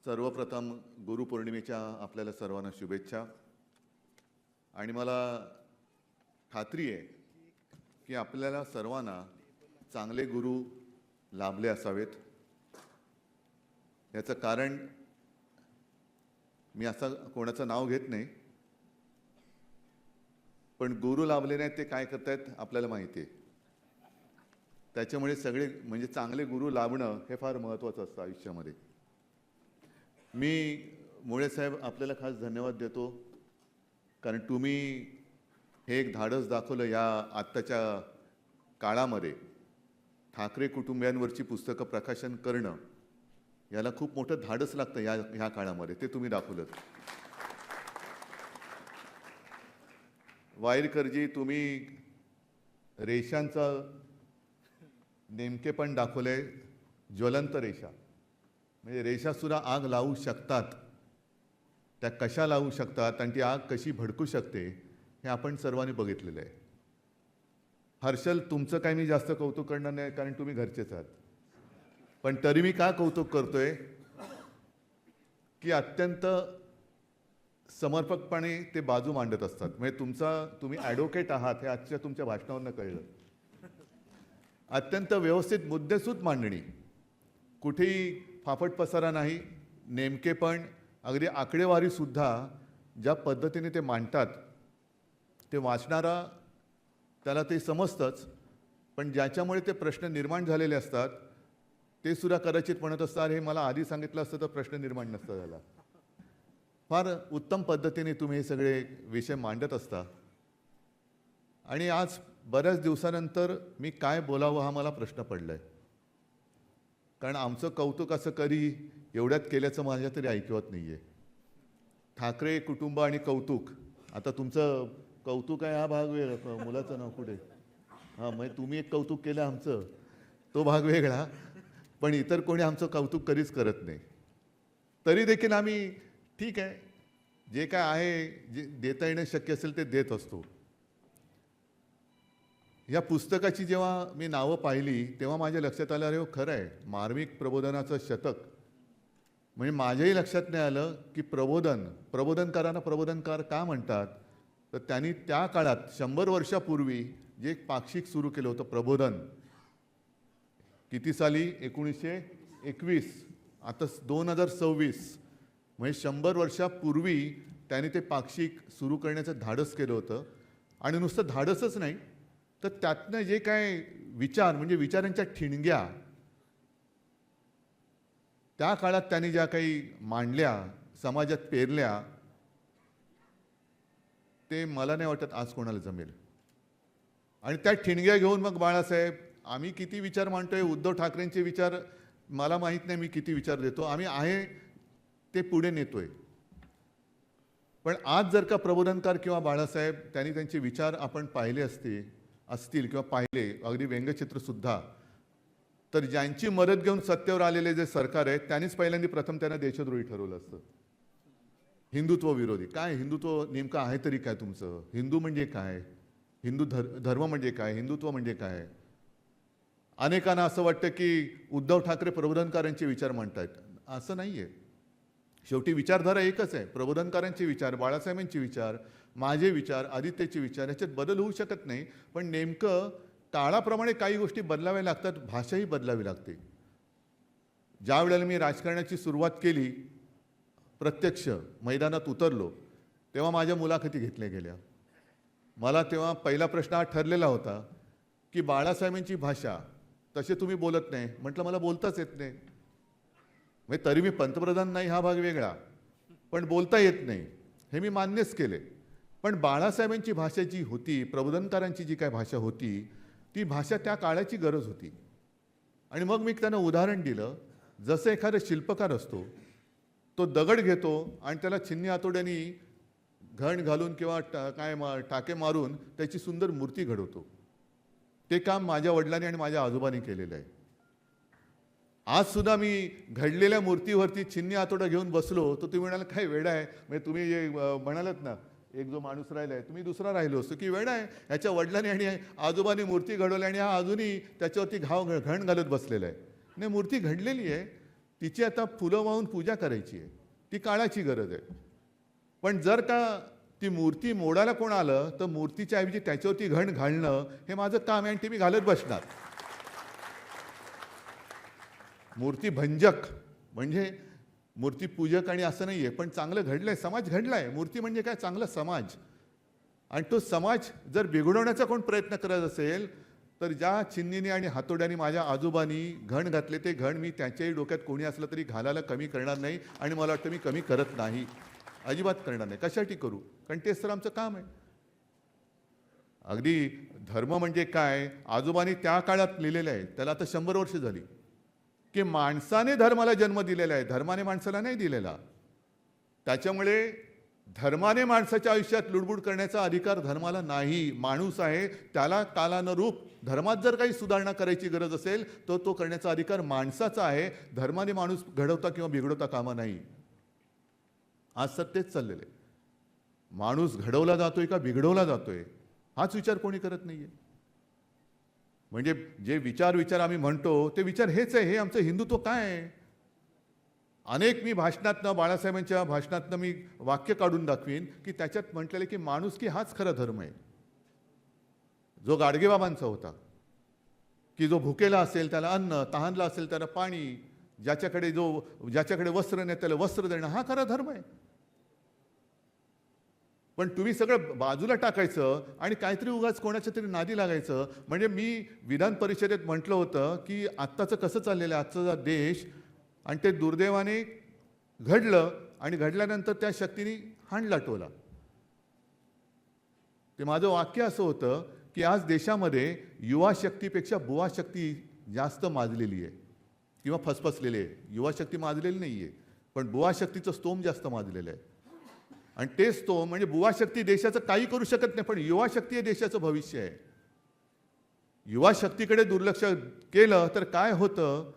सर्वप्रथम गुरुपौर्णिमेच्या आपल्याला सर्वांना शुभेच्छा। आणि मला खात्री आहे की आपल्याला सर्वांना चांगले गुरु लाभले असावेत। याचं कारण मी असं कोणाचं नाव घेत नाही, पण गुरु लाभले नाहीत ते काय करतायत आपल्याला माहिती आहे। त्याच्यामुळे सगळे म्हणजे चांगले गुरु लाभणं हे फार महत्त्वाचं असतं आयुष्यामध्ये। मी मुळे साहेब आपल्याला खास धन्यवाद देतो, कारण तुम्ही हे एक धाडस दाखवलं या आत्ताच्या काळामध्ये। ठाकरे कुटुंबियांवरची पुस्तकं प्रकाशन करणं याला खूप मोठं धाडस लागतं ह्या काळामध्ये, ते तुम्ही दाखवलं। वाईरकरजी, तुम्ही रेषांचा नेमकेपण दाखवले, ज्वलंत रेषा म्हणजे रेषा सुद्धा आग लावू शकतात, त्या कशा लावू शकतात आणि ती आग कशी भडकू शकते हे आपण सर्वांनी बघितलेलं आहे। हर्षल, तुमचं काही मी जास्त कौतुक करणार नाही कारण तुम्ही घरचेच आहात, पण तरी मी का कौतुक करतोय की अत्यंत समर्पकपणे ते बाजू मांडत असतात। म्हणजे तुम्ही ॲडव्होकेट आहात हे आजच्या तुमच्या भाषणावरून कळलं। अत्यंत व्यवस्थित मुद्देसूद मांडणी, कुठेही फाफट पसारा नाही, नेमकेपण, अगदी आकडेवारी सुद्धा ज्या पद्धतीने ते मांडतात ते वाचणारा त्याला ते समजतंच, पण ज्याच्यामुळे ते प्रश्न निर्माण झालेले असतात ते सुद्धा कदाचित म्हणत असतात हे मला आधी सांगितलं असतं तर प्रश्न निर्माण नसता झाला। फार उत्तम पद्धतीने तुम्ही हे सगळे विषय मांडत असता। आणि आज बऱ्याच दिवसानंतर मी काय बोलावं हा मला प्रश्न पडलाय, कारण आमचं कौतुक असं कधी एवढ्यात केल्याचं माझ्या तरी ऐकवत नाही आहे। ठाकरे कुटुंब आणि कौतुक, आता तुमचं कौतुक आहे हा भाग वेगळा, मुलाचं नाव कुठे, हां म्हणजे तुम्ही एक कौतुक केलं आमचं, तो भाग वेगळा, पण इतर कोणी आमचं कौतुक कधीच करत नाही। तरी देखील आम्ही ठीक आहे, जे काय आहे जे देता येणं शक्य असेल ते देत असतो। या पुस्तकाची जेव्हा मी नावं पाहिली तेव्हा माझ्या लक्षात आलं, अरे हो खरं आहे, मार्मिक प्रबोधनाचं शतक। म्हणजे माझ्याही लक्षात नाही आलं की प्रबोधनकारांना प्रबोधनकार का म्हणतात, तर त्यांनी त्या काळात 100 वर्षापूर्वी जे एक पाक्षिक सुरू केलं होतं प्रबोधन, किती साली, 1921, आता 2026, म्हणजे 100 वर्षापूर्वी त्यांनी ते पाक्षिक सुरू करण्याचं धाडस केलं होतं। आणि नुसतं धाडसच नाही तर त्यातनं जे काय विचार म्हणजे विचारांच्या ठिणग्या त्या काळात त्यांनी ज्या काही मांडल्या, समाजात पेरल्या, ते मला नाही वाटत आज कोणाला जमेल। आणि त्या ठिणग्या घेऊन मग बाळासाहेब आम्ही किती विचार मांडतोय, उद्धव ठाकरेंचे विचार मला माहीत नाही मी किती विचार देतो, आम्ही आहे ते पुढे नेतोय। पण आज जर का प्रबोधनकार किंवा बाळासाहेब त्यांनी त्यांचे विचार आपण पाहिले असतील किंवा पाहिले, अगदी व्यंगचित्र सुद्धा, तर ज्यांची मदत घेऊन सत्तेवर आलेले जे सरकार आहे त्यांनीच पहिल्यांदा प्रथम त्यांना देशद्रोही ठरवलं असतं। हिंदुत्व विरोधी, काय हिंदुत्व नेमकं आहे तरी काय तुमचं, हिंदू म्हणजे काय, हिंदू धर्म म्हणजे काय, हिंदुत्व म्हणजे काय। अनेकांना असं वाटतं की उद्धव ठाकरे प्रबोधनकारांचे विचार मांडतायत, असं नाही आहे। शेवटी विचारधारा एकच आहे, प्रबोधनकारांचे विचार, बाळासाहेबांचे विचार, माझे विचार, आदित्यचे विचार, याच्यात बदल होऊ शकत नाही। पण नेमकं काळाप्रमाणे काही गोष्टी बदलाव्या लागतात, भाषाही बदलावी लागते। ज्या वेळेला मी राजकारणाची सुरुवात केली, प्रत्यक्ष मैदानात उतरलो, तेव्हा माझ्या मुलाखती घेतल्या गेल्या। मला तेव्हा पहिला प्रश्न हा ठरलेला होता की बाळासाहेबांची भाषा तसे तुम्ही बोलत नाही, म्हटलं मला बोलताच येत नाही। म्हणजे तरी मी पंतप्रधान नाही हा भाग वेगळा, पण बोलता येत नाही हे मी मान्यच केले। पण बाळासाहेबांची भाषा जी होती, प्रबोधनकारांची जी काय भाषा होती, ती भाषा त्या काळाची गरज होती। आणि मग मी त्यांना उदाहरण दिलं, जसं एखादा शिल्पकार असतो, तो दगड घेतो आणि त्याला छिन्नी हातोड्यांनी घण घालून किंवा टाके मारून त्याची सुंदर मूर्ती घडवतो। ते काम माझ्या वडिलांनी आणि माझ्या आजोबांनी केलेलं आहे। आज सुद्धा मी घडलेल्या मूर्तीवरती छिन्नी हातोडा घेऊन बसलो तर तुम्ही म्हणाल काय वेडा आहे, म्हणजे तुम्ही जे म्हणालात ना एक जो माणूस राहिलाय तुम्ही दुसरा राहिलो असतो की वेडा आहे, ह्याच्या वडिलांनी आणि आजोबांनी मूर्ती घडवली आणि हा अजूनही त्याच्यावरती घण घालत बसलेला आहे। नाही, मूर्ती घडलेली आहे, तिची आता फुलं वाहून पूजा करायची आहे, ती काळाची गरज आहे. पण जर का ती मूर्ती मोडायला कोण आलं तर मूर्तीच्या ऐवजी त्याच्यावरती घण घालणं हे माझं काम आहे आणि ते मी घालत बसणार. मूर्ती भंजक म्हणजे मूर्तीपूजक आणि असं नाही आहे, पण चांगलं घडलंय, समाज घडलाय. मूर्ती म्हणजे काय, चांगला समाज. आणि तो समाज जर बिघडवण्याचा कोण प्रयत्न करत असेल तर ज्या चिन्नीने आणि हातोड्याने माझ्या आजोबांनी घण घातले ते घण मी त्याच्याही डोक्यात कोणी असलं तरी घालायला कमी करणार नाही. आणि मला वाटतं मी कमी करत नाही, अजिबात करणार नाही. कशासाठी करू, कारण तेच तर आमचं काम आहे. अगदी धर्म म्हणजे काय आजोबांनी त्या काळात लिहिलेलं आहे, त्याला आता 100 वर्ष झाली, की माणसाने धर्माला जन्म दिलेला आहे, धर्माने माणसाला नाही दिलेला. त्याच्यामुळे धर्माने माणसाच्या आयुष्यात लुडबुड करण्याचा अधिकार धर्माला नाही. माणूस आहे, त्याला कालानुरूप धर्मात जर काही सुधारणा करायची गरज असेल तर तो करण्याचा अधिकार माणसाचा आहे. धर्माने माणूस घडवता किंवा बिघडवता कामा नाही. आज सत्तेच चाललेलं आहे. माणूस घडवला जातोय का बिघडवला जातोय हाच विचार कोणी करत नाहीये. म्हणजे जे विचार आम्ही म्हणतो ते विचार हेच आहे. हे आमचं हिंदुत्व काय आहे. अनेक मी भाषणातनं, बाळासाहेबांच्या भाषणातनं मी वाक्य काढून दाखवीन की त्याच्यात म्हटलेलं की माणुसकी हाच खरा धर्म आहे. जो गाडगेबाबांचा होता की जो भुकेला असेल त्याला अन्न, तहानला असेल त्याला पाणी, ज्याच्याकडे वस्त्र नाही त्याला वस्त्र देणं, हा खरा धर्म आहे. पण तुम्ही सगळं बाजूला टाकायचं आणि काहीतरी उगाच कोणाच्या तरी नादी लागायचं. म्हणजे मी विधान परिषदेत म्हटलं होतं की आत्ताचं कसं चाललेलं आहे आजचा देश, आणि ते दुर्दैवाने घडलं आणि घडल्यानंतर त्या शक्तीने हाणला टोला. ते माझं वाक्य असं होतं की आज देशामध्ये युवा शक्तीपेक्षा बुवा शक्ती जास्त माजलेली आहे किंवा फसफसलेली आहे. युवा शक्ती माजलेली नाही आहे, पण बुवा शक्तीचं स्तोम जास्त माजलेलं आहे. आणि ते स्तोम म्हणजे बुवा शक्ती देशाचं काही करू शकत नाही, पण युवा शक्ती हे देशाचं भविष्य आहे. युवा शक्तीकडे दुर्लक्ष केलं तर काय होतं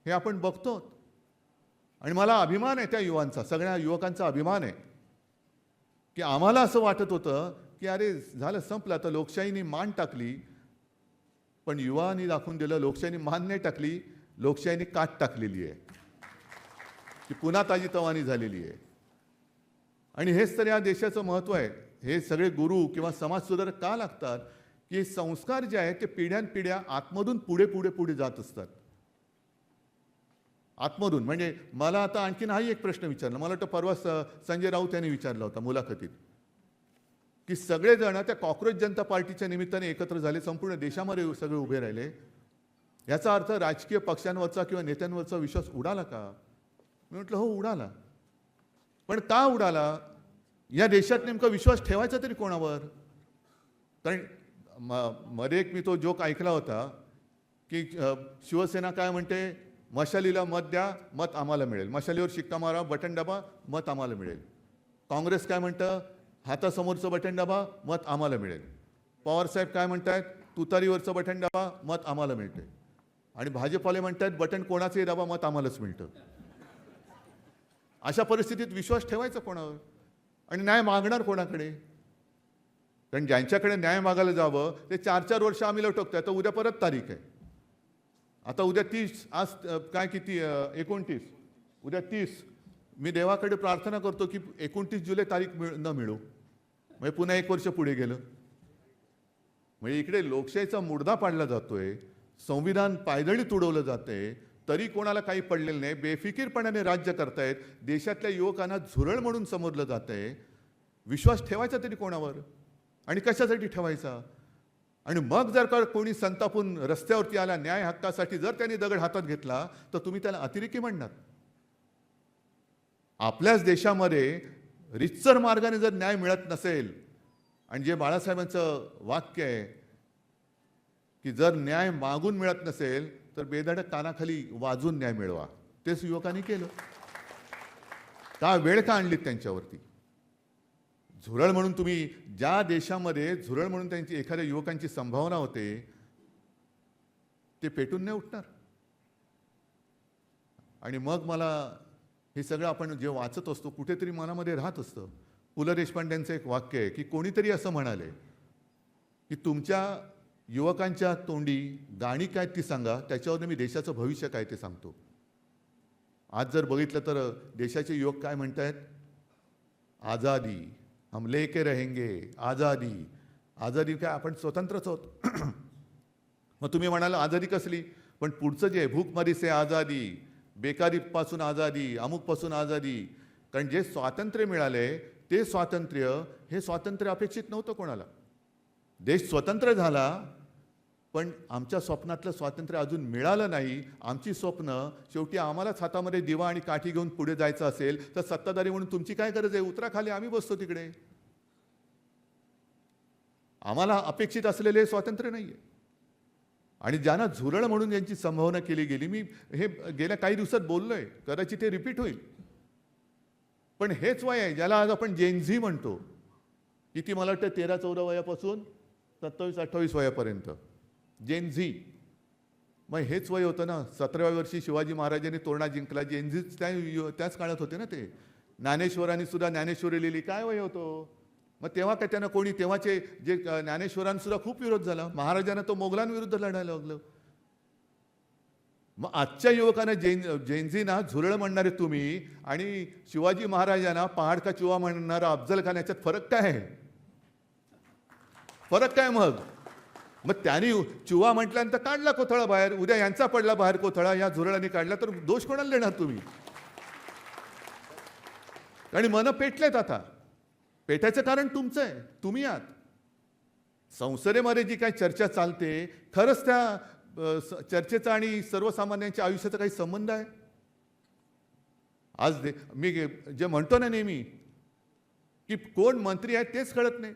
हे आपण बघतो. आणि मला अभिमान आहे त्या युवांचा, सगळ्या युवकांचा अभिमान आहे की आम्हाला असं वाटत होतं की अरे झालं संपलं आता, लोकशाहीने मान टाकली. पण युवांनी दाखवून दिलं लोकशाहीने मान नाही टाकली, लोकशाहीने काट टाकलेली आहे, की पुन्हा ताजीतवानी झालेली आहे. आणि हेच तर या देशाचं महत्त्व आहे. हे सगळे गुरु किंवा समाजसुधारक का लागतात की संस्कार जे आहेत ते पिढ्यानपिढ्या आतमधून पुढे जात असतात. आतमधून म्हणजे मला आता आणखीन हाही एक प्रश्न विचारला, मला वाटतं परवा संजय राऊत यांनी विचारला होता मुलाखतीत, की सगळेजण त्या कॉक्रोच जनता पार्टीच्या निमित्ताने एकत्र झाले, संपूर्ण देशामध्ये सगळे उभे राहिले. याचा अर्थ राजकीय पक्षांवरचा किंवा नेत्यांवरचा विश्वास उडाला का? मी म्हटलं हो उडाला. पण का उडाला? या देशात नेमका विश्वास ठेवायचा तरी कोणावर? कारण मध्ये एक मी तो जोक ऐकला होता की शिवसेना काय म्हणते, मशालीला मत द्या, मत आम्हाला मिळेल. मशालीवर शिक्का मारा, बटन दाबा, मत आम्हाला मिळेल. काँग्रेस काय म्हणतं, हातासमोरचं बटन दाबा, मत आम्हाला मिळेल. पवारसाहेब काय म्हणतात, तुतारीवरचं बटन दाबा, मत आम्हाला मिळते. आणि भाजपवाले म्हणतात बटन कोणाचंही दाबा, मत आम्हालाच मिळतं. अशा परिस्थितीत विश्वास ठेवायचा कोणावर आणि न्याय मागणार कोणाकडे? कारण ज्यांच्याकडे न्याय मागायला जावं ते 4-4 वर्ष आम्ही लटकतोय. आता उद्या परत तारीख आहे. आता उद्या 30, आज काय किती 29, उद्या 30. मी देवाकडे प्रार्थना करतो की 29 जुलै तारीख न मिळो, म्हणजे पुन्हा 1 वर्ष पुढे गेलं. म्हणजे इकडे लोकशाहीचा मुर्दा पाडला जातोय, संविधान पायदळी तुडवलं जातंय, तरी कोणाला काही पडलेलं नाही. बेफिकीरपणाने राज्य करतायत. देशातल्या युवकांना झुरळ म्हणून समजलं जातंय. विश्वास ठेवायचा तरी कोणावर आणि कशासाठी ठेवायचा? आणि मग जर का कोणी संतापून रस्त्यावरती आला न्याय हक्कासाठी, जर त्यांनी दगड हातात घेतला तर तुम्ही त्याला अतिरेकी म्हणणार. आपल्याच देशामध्ये रितसर मार्गाने जर न्याय मिळत नसेल, आणि जे बाळासाहेबांचं वाक्य आहे की जर न्याय मागून मिळत नसेल तर बेधडक कानाखाली वाजून न्याय मिळवा, तेच युवकांनी केलं. का वेळ का आणलीत त्यांच्यावरती? झुरळ म्हणून तुम्ही ज्या देशामध्ये झुरळ म्हणून त्यांची एखाद्या युवकांची संभावना होते ते पेटून नाही उठणार. आणि मग मला हे सगळं आपण जे वाचत असतो कुठेतरी मनामध्ये राहत असतं. पु ल देशपांड्यांचं एक वाक्य आहे की कोणीतरी असं म्हणाले की तुमच्या युवकांच्या तोंडी गाणी काय ती सांगा, त्याच्यावरनं मी देशाचं भविष्य काय ते सांगतो. आज जर बघितलं तर देशाचे युवक काय म्हणतायत, आझादी हम लेके रहेंगे, आझादी. आझादी काय, आपण स्वतंत्रच आहोत. मग तुम्ही म्हणाल आझादी कसली, पण पुढचं जे भूकमारी से आझादी, बेकारीपासून आझादी, अमुकपासून आझादी. कारण जे स्वातंत्र्य मिळाले ते स्वातंत्र्य, हे स्वातंत्र्य अपेक्षित नव्हतं कोणाला. देश स्वतंत्र झाला, पण आमच्या स्वप्नातलं स्वातंत्र्य अजून मिळालं नाही. आमची स्वप्न शेवटी आम्हालाच हातामध्ये दिवा आणि काठी घेऊन पुढे जायचं असेल तर सत्ताधारी म्हणून तुमची काय गरज आहे, उतरा खाली, आम्ही बसतो तिकडे. आम्हाला अपेक्षित असलेले स्वातंत्र्य नाही आहे. आणि ज्यांना झुरळ म्हणून यांची संभावना केली गेली, मी हे गेल्या काही दिवसात बोललोय, कदाचित ते रिपीट होईल. पण हेच वय आहे ज्याला आज आपण जेनझी म्हणतो. किती, मला वाटतं 13-14 वयापासून 27-28 वयापर्यंत जेनझी. मग हेच वय होतं ना. 17व्या वर्षी शिवाजी महाराजांनी तोरणा जिंकला, जेनझीच त्याच काळात होते ना ते. ज्ञानेश्वरांनी सुद्धा ज्ञानेश्वरी लिहिली, काय वय होतं. मग तेव्हा काय त्यांना कोणी, तेव्हाचे जे ज्ञानेश्वरांसुद्धा खूप विरोध झाला. महाराजांना तो मोगलांविरुद्ध लढायला लागलं. मग आजच्या युवकांना जेनझीना झुरळ म्हणणारे तुम्ही आणि शिवाजी महाराजांना पहाड का चुवा म्हणणारा अफजल खान, याच्यात फरक काय आहे? फरक काय मग त्यांनी चुवा म्हटल्यानंतर काढला कोथळा बाहेर, उद्या यांचा पडला बाहेर कोथळा, या झुरळांनी काढला, तर दोष कोणाला देणार तुम्ही? आणि मन पेटलेत आता. पेटायचं कारण तुमचं आहे, तुम्ही आहात. संसदेमध्ये जी काही चर्चा चालते, खरंच त्या चर्चेचा आणि सर्वसामान्यांच्या आयुष्याचा काही संबंध आहे? आज मी जे म्हणतो ना नेहमी, की कोण मंत्री आहेत तेच कळत नाही.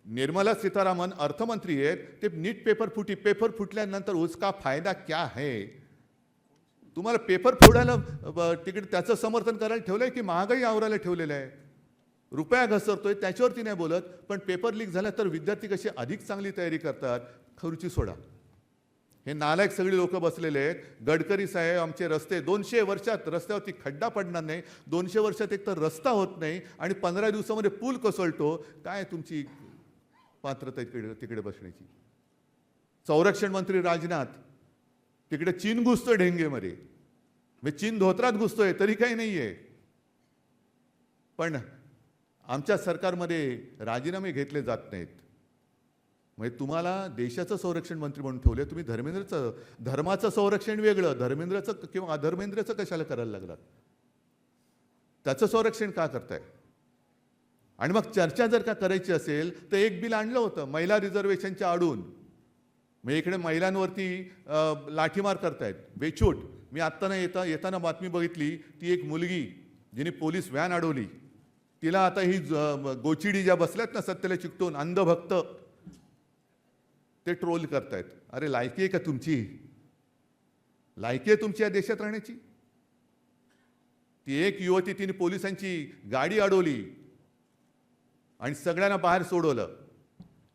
निर्मला सीतारामन अर्थमंत्री आहेत, ते नीट पेपर फुटल्यानंतर उसका फायदा क्या है? तुम्हाला पेपर फोडायला तिकडे त्याचं समर्थन करायला ठेवलंय की महागाई आवरायला ठेवलेलं आहे? रुपया घसरतोय त्याच्यावरती नाही बोलत, पण पेपर लीक झाला तर विद्यार्थी कशी अधिक चांगली तयारी करतात. खुर्ची सोडा. हे नालायक सगळी लोक बसलेले आहेत. गडकरी साहेब, आमचे रस्ते 200 वर्षात रस्त्यावरती खड्डा पडणार नाही, 200 वर्षात एक तर रस्ता होत नाही आणि 15 दिवसामध्ये पूल कोसळतो. काय तुमची पात्रता तिकडे बसण्याची? संरक्षण मंत्री राजनाथ तिकडे चीन घुसतोय ढेंगेमध्ये, मी चीन धोत्रात घुसतोय तरी काही नाहीये. पण आमच्या सरकारमध्ये राजीनामे घेतले जात नाहीत. म्हणजे तुम्हाला देशाचं संरक्षण मंत्री म्हणून ठेवले, तुम्ही धर्माचं संरक्षण वेगळं, धर्मेंद्रचं किंवा अधर्मेंद्रचं कशाला करायला लागलात? त्याचं संरक्षण का करताय? आणि मग चर्चा जर का करायची असेल तर एक बिल आणलं होतं महिला रिझर्वेशनच्या आडून. मग इकडे महिलांवरती लाठीमार करतायत बेछूट. मी आत्ता येताना बातमी बघितली, ती एक मुलगी जिने पोलीस व्हॅन अडवली, तिला आता ही गोचिडी ज्या बसल्यात ना सत्तेला चिकटून अंधभक्त, ते ट्रोल करतायत. अरे लायकी आहे का तुमची? लायकी आहे तुमची या देशात राहण्याची? ती एक युवती, तिने पोलिसांची गाडी अडवली आणि सगळ्यांना बाहेर सोडवलं.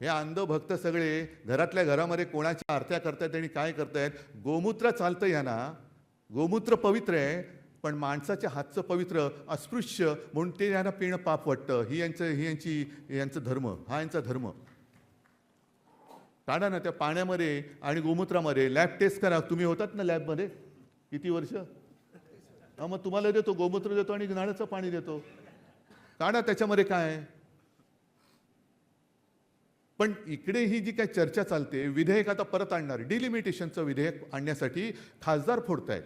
हे अंधभक्त सगळे घरातल्या घरामध्ये कोणाच्या आरत्या करतायत आणि काय करतायत? गोमूत्र चालतं यांना. गोमूत्र पवित्र आहे, पण माणसाच्या हातचं पवित्र अस्पृश्य म्हणून ते यांना पिणं पाप वाटतं. यांचं धर्म, हा यांचा धर्म. काढा ना त्या पाण्यामध्ये आणि गोमूत्रामध्ये लॅब टेस्ट करा. तुम्ही होतात ना लॅबमध्ये किती वर्ष? मग तुम्हाला देतो, गोमूत्र देतो आणि नाळाचं पाणी देतो. काढा त्याच्यामध्ये काय आहे. पण इकडे ही जी काय चर्चा चालते, विधेयक आता परत आणणार, डिलिमिटेशनचं विधेयक आणण्यासाठी खासदार फोडतायत.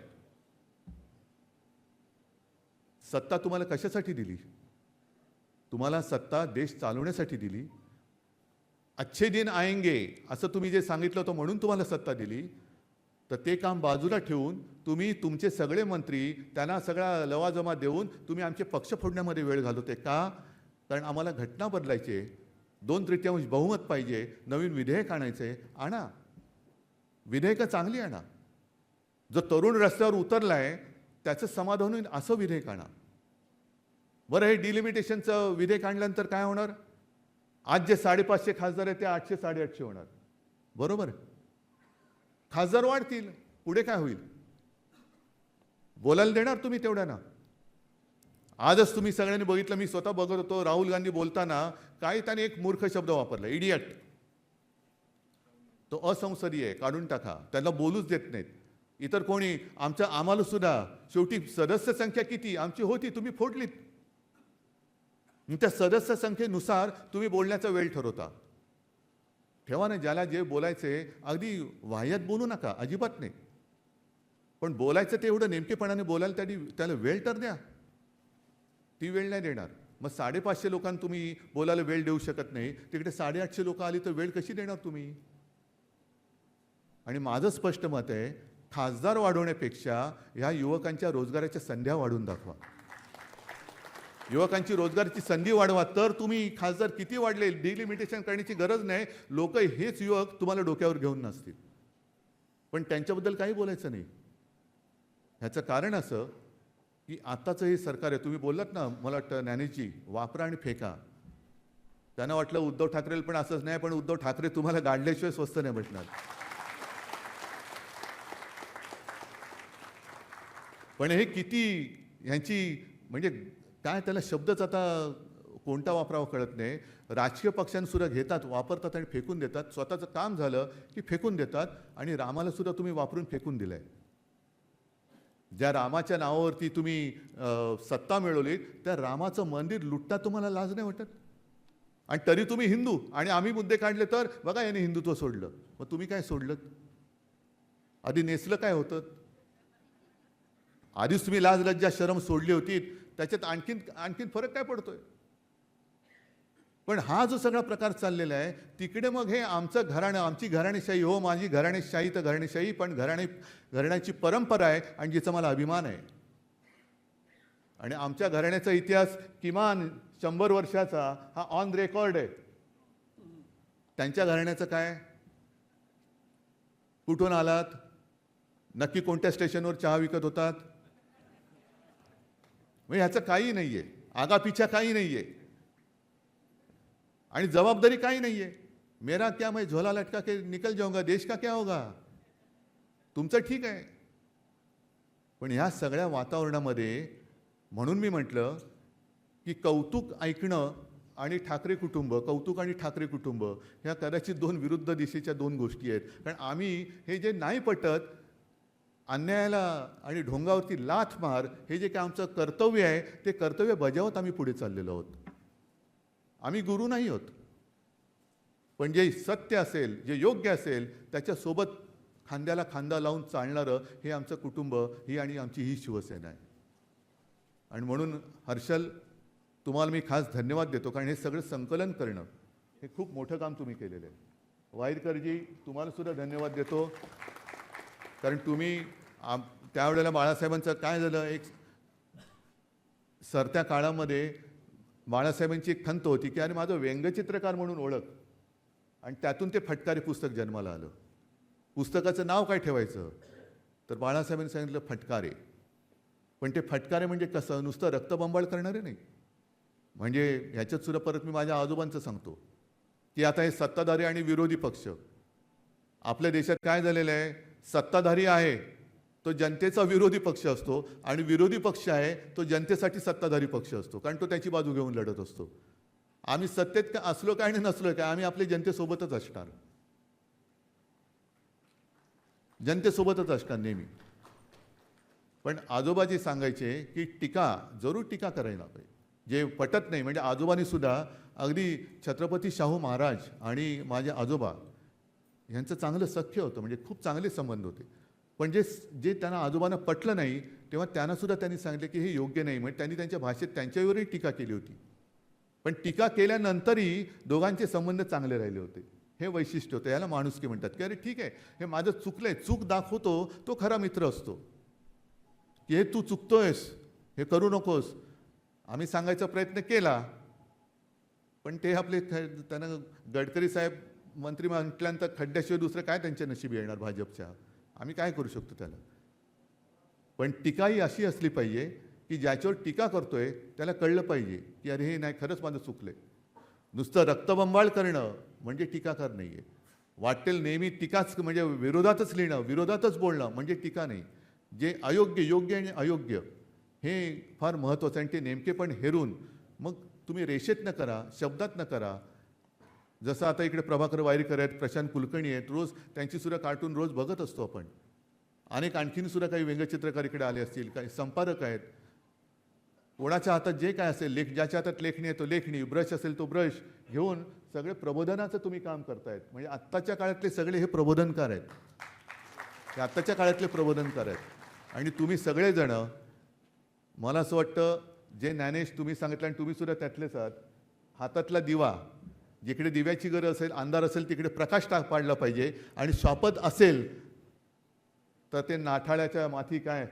सत्ता तुम्हाला कशासाठी दिली? तुम्हाला सत्ता देश चालवण्यासाठी दिली. अच्छे दिन आएंगे असं तुम्ही जे सांगितलं होतं म्हणून तुम्हाला सत्ता दिली. तर ते काम बाजूला ठेवून तुम्ही तुमचे सगळे मंत्री त्यांना सगळा लवाजमा देऊन तुम्ही आमचे पक्ष फोडण्यामध्ये वेळ घालवते का? कारण आम्हाला घटना बदलायचे, 2/3 बहुमत पाहिजे, नवीन विधेयक आणायचे. आणा विधेयकं चांगली आणा. जो तरुण रस्त्यावर उतरलाय त्याचं समाधान होईल असं विधेयक आणा. बरं, हे डिलिमिटेशनचं विधेयक आणल्यानंतर काय होणार? आज जे 550 खासदार आहेत ते 800-850 होणार. बरोबर? खासदार वाढतील, पुढे काय होईल? बोलायला देणार तुम्ही तेवढ्याना? आजच तुम्ही सगळ्यांनी बघितलं, मी स्वतः बघत होतो, राहुल गांधी बोलताना काही त्याने एक मूर्ख शब्द वापरला, इडियट. तो असंसदीय आहे, काढून टाका, त्यांना बोलूच देत नाहीत. इतर कोणी आम्हाला सुद्धा शेवटी सदस्य संख्या किती आमची होती, तुम्ही फोडलीत. त्या सदस्य संख्येनुसार तुम्ही बोलण्याचा वेळ ठरवता. ठेवा ना, ज्याला जे बोलायचे अगदी वाह्यात बोलू नका, अजिबात नाही. पण बोलायचं ते एवढं नेमकेपणाने बोलायला त्याला वेळ तर द्या. ती वेळ नाही देणार. मग 550 लोकांना तुम्ही बोलायला वेळ देऊ शकत नाही, तिकडे 850 लोक आली तर वेळ कशी देणार तुम्ही? आणि माझं स्पष्ट मत आहे, खासदार वाढवण्यापेक्षा ह्या युवकांच्या रोजगाराच्या संध्या वाढवून दाखवा. युवकांची रोजगाराची संधी वाढवा, तर तुम्ही खासदार किती वाढले डिलिमिटेशन करण्याची गरज नाही. लोक हेच युवक तुम्हाला डोक्यावर घेऊन नसतील, पण त्यांच्याबद्दल काही बोलायचं नाही. ह्याचं कारण असं की आत्ताचं हे सरकार आहे, तुम्ही बोललात ना, मला वाटतं ज्ञानेशजी, वापरा आणि फेका. त्यांना वाटलं उद्धव ठाकरेला पण असंच नाही, पण उद्धव ठाकरे तुम्हाला गाडल्याशिवाय स्वस्त नाही भेटणार. पण हे किती ह्यांची म्हणजे काय, त्याला शब्दच आता कोणता वापरावा कळत नाही. राजकीय पक्षांसुद्धा घेतात, वापरतात आणि फेकून देतात. स्वतःचं काम झालं की फेकून देतात. आणि रामाला सुद्धा तुम्ही वापरून फेकून दिलंय. ज्या रामाच्या नावावरती तुम्ही सत्ता मिळवली, त्या रामाचं मंदिर लुटता तुम्हाला लाज नाही वाटत? आणि तरी तुम्ही हिंदू, आणि आम्ही मुद्दे काढले तर बघा याने हिंदुत्व सोडलं. मग तुम्ही काय सोडलं? आधी नेसलं काय होतं? आधीच तुम्ही लाज लज्जा शरम सोडली होती, त्याच्यात आणखीन फरक काय पडतोय? पण हा जो सगळा प्रकार चाललेला आहे, तिकडे मग हे आमचं घराणं, आमची घराणेशाही, हो माझी घराणेशाही तर घराणेशाही, पण घराण्याची परंपरा आहे आणि जिचा मला अभिमान आहे. आणि आमच्या घराण्याचा इतिहास किमान 100 वर्षाचा हा ऑन रेकॉर्ड आहे. त्यांच्या घराण्याचं काय? कुठून आलात? नक्की कोणत्या स्टेशनवर चहा विकत होतात? म्हणजे ह्याचं काही नाहीये, आगापिछा काही नाहीये आणि जबाबदारी काही नाहीये. मेरा क्या, मैं झोला लटका के निकल जाऊंगा, देश का क्या होगा? तुमचं ठीक आहे. पण ह्या सगळ्या वातावरणामध्ये म्हणून मी म्हटलं की कौतुक ऐकणं आणि ठाकरे कुटुंब, कौतुक आणि ठाकरे कुटुंब ह्या कदाचित 2 विरुद्ध दिशेच्या 2 गोष्टी आहेत. कारण आम्ही हे जे नाही पटत, अन्यायाला आणि ढोंगावरती लाथ मार, हे जे काय आमचं कर्तव्य आहे, ते कर्तव्य बजावत आम्ही पुढे चाललेलो आहोत. आम्ही गुरु नाही आहोत. पण जे सत्य असेल, जे योग्य असेल, त्याच्यासोबत खांद्याला खांदा लावून चालणारं हे आमचं कुटुंब, ही आमची ही शिवसेना आहे. आणि म्हणून हर्षल, तुम्हाला मी खास धन्यवाद देतो, कारण हे सगळं संकलन करणं हे खूप मोठं काम तुम्ही केलेलं आहे. वाईरकरजी, तुम्हाला सुद्धा धन्यवाद देतो, कारण तुम्ही त्यावेळेला बाळासाहेबांचं काय झालं, एक सरत्या काळामध्ये बाळासाहेबांची एक खंत होती की अरे माझं व्यंगचित्रकार म्हणून ओळख, आणि त्यातून ते फटकारे पुस्तक जन्माला आलं. पुस्तकाचं नाव काय ठेवायचं, तर बाळासाहेबांनी सांगितलं फटकारे. पण ते फटकारे म्हणजे कसं, नुसतं रक्तबंबाळ करणारे नाही. म्हणजे ह्याच्यात सुद्धा परत मी माझ्या आजोबांचं सांगतो की आता हे सत्ताधारी आणि विरोधी पक्ष, आपल्या देशात काय झालेलं आहे, सत्ताधारी आहे तो जनतेचा विरोधी पक्ष असतो, आणि विरोधी पक्ष आहे तो जनतेसाठी सत्ताधारी पक्ष असतो, कारण तो त्याची बाजू घेऊन लढत असतो. आम्ही सत्तेत असलो काय आणि नसलो काय, आम्ही आपल्या जनतेसोबतच असणार, जनतेसोबतच असणार नेहमी. पण आजोबाजी सांगायचे की जरूर टीका करायला पाहिजे, जे पटत नाही. म्हणजे आजोबांनी सुद्धा अगदी छत्रपती शाहू महाराज आणि माझे आजोबा यांचं चांगलं सख्य होतं, म्हणजे खूप चांगले संबंध होते. पण जे त्यांना आजोबांना पटलं नाही, तेव्हा त्यांना सुद्धा त्यांनी सांगितलं की हे योग्य नाही. म्हणजे त्यांनी त्यांच्या भाषेत त्यांच्यावरही टीका केली होती. पण टीका केल्यानंतरही दोघांचे संबंध चांगले राहिले होते. हे वैशिष्ट्य होतं, याला माणुसकी म्हणतात. की अरे ठीक आहे, हे माझं चुकलंय, चूक दाखवतो तो खरा मित्र असतो. की हे तू चुकतोयस, हे करू नकोस, आम्ही सांगायचा प्रयत्न केला, पण ते आपले त्यांना गडकरी साहेब मंत्री म्हटल्यानंतर खड्ड्याशिवाय दुसरं काय त्यांच्या नशिबी येणार भाजपच्या, आम्ही काय करू शकतो त्याला. पण टीका ही अशी असली पाहिजे की ज्याच्यावर टीका करतोय त्याला कळलं पाहिजे की अरे हे नाही, खरंच माझं चुकलंय. नुसतं रक्तबंबाळ करणं म्हणजे टीकाकार नाही आहे. वाटेल नेहमी टीकाच, म्हणजे विरोधातच लिहिणं, विरोधातच बोलणं म्हणजे टीका नाही. जे अयोग्य, योग्य आणि अयोग्य हे फार महत्त्वाचं आहे. आणि ते नेमकेपण हेरून मग तुम्ही रेषेत न करा, शब्दात न करा, जसं आता इकडे प्रभाकर वायरीकर आहेत, प्रशांत कुलकर्णी आहेत, रोज त्यांची सुद्धा कार्टून रोज बघत असतो आपण. अनेक आणखीन सुद्धा काही व्यंगचित्रकार इकडे आले असतील, काही संपादक आहेत. कोणाच्या हातात जे काय असेल, ज्याच्या हातात लेखणी आहे तो लेखणी, ब्रश असेल तो ब्रश घेऊन सगळे प्रबोधनाचं तुम्ही काम करतायत. म्हणजे आत्ताच्या काळातले सगळे हे प्रबोधनकार आहेत, हे आत्ताच्या काळातले प्रबोधनकार आहेत. आणि तुम्ही सगळेजण, मला असं वाटतं, जे ज्ञानेश तुम्ही सांगितलं आणि तुम्ही सुद्धा त्यातलेच आहात, हातातला दिवा, जिकडे दिव्याची गरज असेल, अंधार असेल, तिकडे प्रकाश पाडला पाहिजे. आणि स्वापद असेल तर ते नाठाळ्याच्या माथी काय,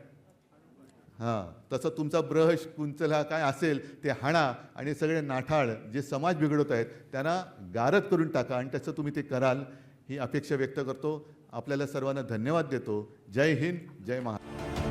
हां, तसं तुमचा ब्रश कुंचला काय असेल ते हाणा आणि सगळे नाठाळ जे समाज बिघडवत आहेत त्यांना गारद करून टाका. आणि त्याचं तुम्ही ते कराल ही अपेक्षा व्यक्त करतो. आपल्याला सर्वांना धन्यवाद देतो. जय हिंद, जय महाराष्ट्र.